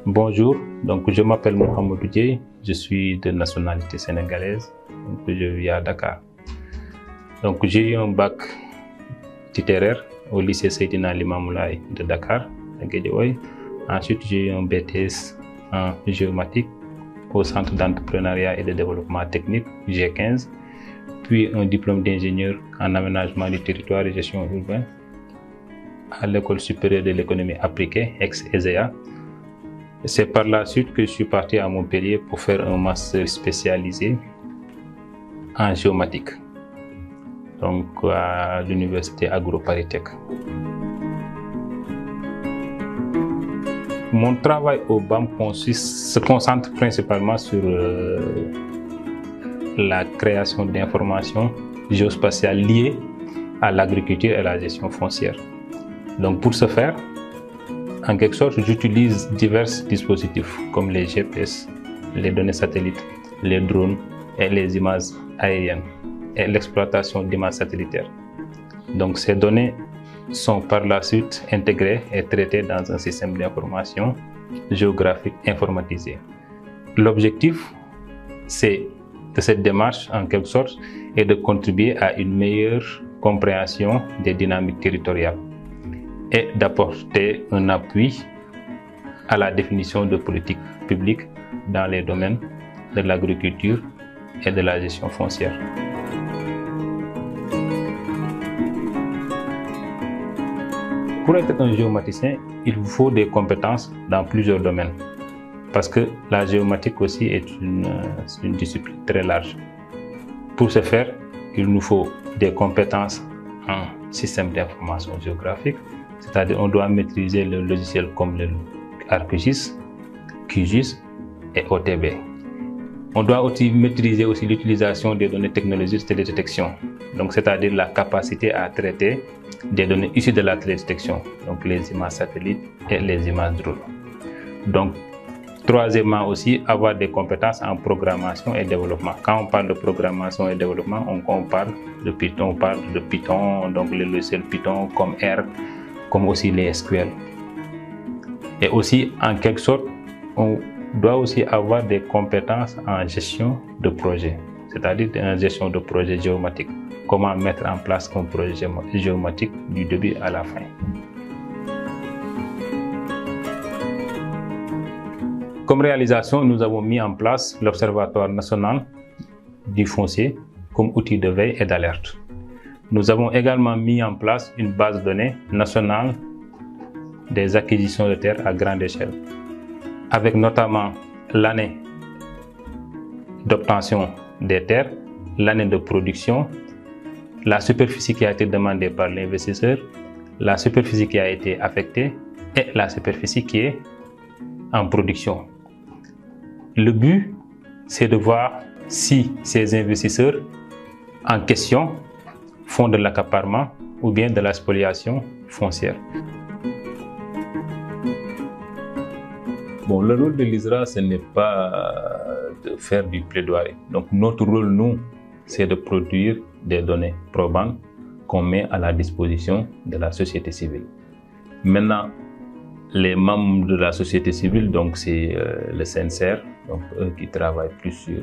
Bonjour, donc je m'appelle Mohamedou Dieye, je suis de nationalité sénégalaise, donc je vis à Dakar. Donc j'ai eu un bac littéraire au lycée Seydina Limamou Laye de Dakar, à Guédiawaye. Ensuite j'ai eu un BTS en géomatique au Centre d'entrepreneuriat et de développement technique G15, puis un diplôme d'ingénieur en aménagement du territoire et gestion urbaine à l'École supérieure de l'économie appliquée, ex-ESEA. C'est par la suite que je suis parti à Montpellier pour faire un master spécialisé en géomatique, donc à l'université Agro-Paris-Tech. Mon travail au BAM se concentre principalement sur la création d'informations géospatiales liées à l'agriculture et à la gestion foncière. Donc pour ce faire, en quelque sorte, j'utilise divers dispositifs comme les GPS, les données satellites, les drones et les images aériennes et l'exploitation d'images satellitaires. Donc ces données sont par la suite intégrées et traitées dans un système d'information géographique informatisé. L'objectif de cette démarche, en quelque sorte, est de contribuer à une meilleure compréhension des dynamiques territoriales et d'apporter un appui à la définition de politiques publiques dans les domaines de l'agriculture et de la gestion foncière. Pour être un géomaticien, il vous faut des compétences dans plusieurs domaines, parce que la géomatique aussi est une discipline très large. Pour ce faire, il nous faut des compétences en système d'information géographique, c'est-à-dire on doit maîtriser le logiciel comme le ArcGIS, QGIS et OTB. On doit aussi maîtriser l'utilisation des données technologiques de télédétection, donc c'est-à-dire la capacité à traiter des données issues de la télédétection, donc les images satellites et les images drone. Donc, troisièmement aussi, avoir des compétences en programmation et développement. Quand on parle de programmation et développement, on parle de Python, donc les logiciels Python comme R, comme aussi les SQL. Et aussi, en quelque sorte, on doit aussi avoir des compétences en gestion de projet, c'est-à-dire en gestion de projet géomatique. Comment mettre en place un projet géomatique du début à la fin. Comme réalisation, nous avons mis en place l'Observatoire national du foncier comme outil de veille et d'alerte. Nous avons également mis en place une base de données nationale des acquisitions de terres à grande échelle, avec notamment l'année d'obtention des terres, l'année de production, la superficie qui a été demandée par l'investisseur, la superficie qui a été affectée et la superficie qui est en production. Le but, c'est de voir si ces investisseurs en question font de l'accaparement ou bien de la spoliation foncière. Bon, le rôle de l'ISRA, ce n'est pas de faire du plaidoyer. Donc notre rôle, nous, c'est de produire des données probantes qu'on met à la disposition de la société civile. Maintenant, les membres de la société civile, donc c'est le CNCR, donc eux qui travaillent plus sur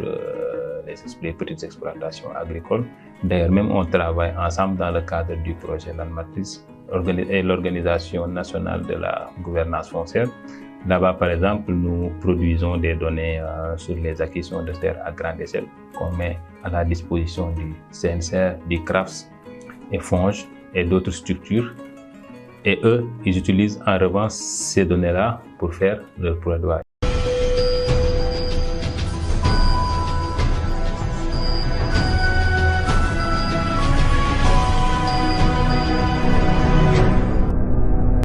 les petites exploitations agricoles. D'ailleurs, même on travaille ensemble dans le cadre du projet Land Matrice et l'Organisation nationale de la gouvernance foncière. Là-bas, par exemple, nous produisons des données sur les acquisitions de terres à grande échelle qu'on met à la disposition du CNCR, du CRAFS et FONGE et d'autres structures. Et eux, ils utilisent en revanche ces données-là pour faire leur plaidoyer.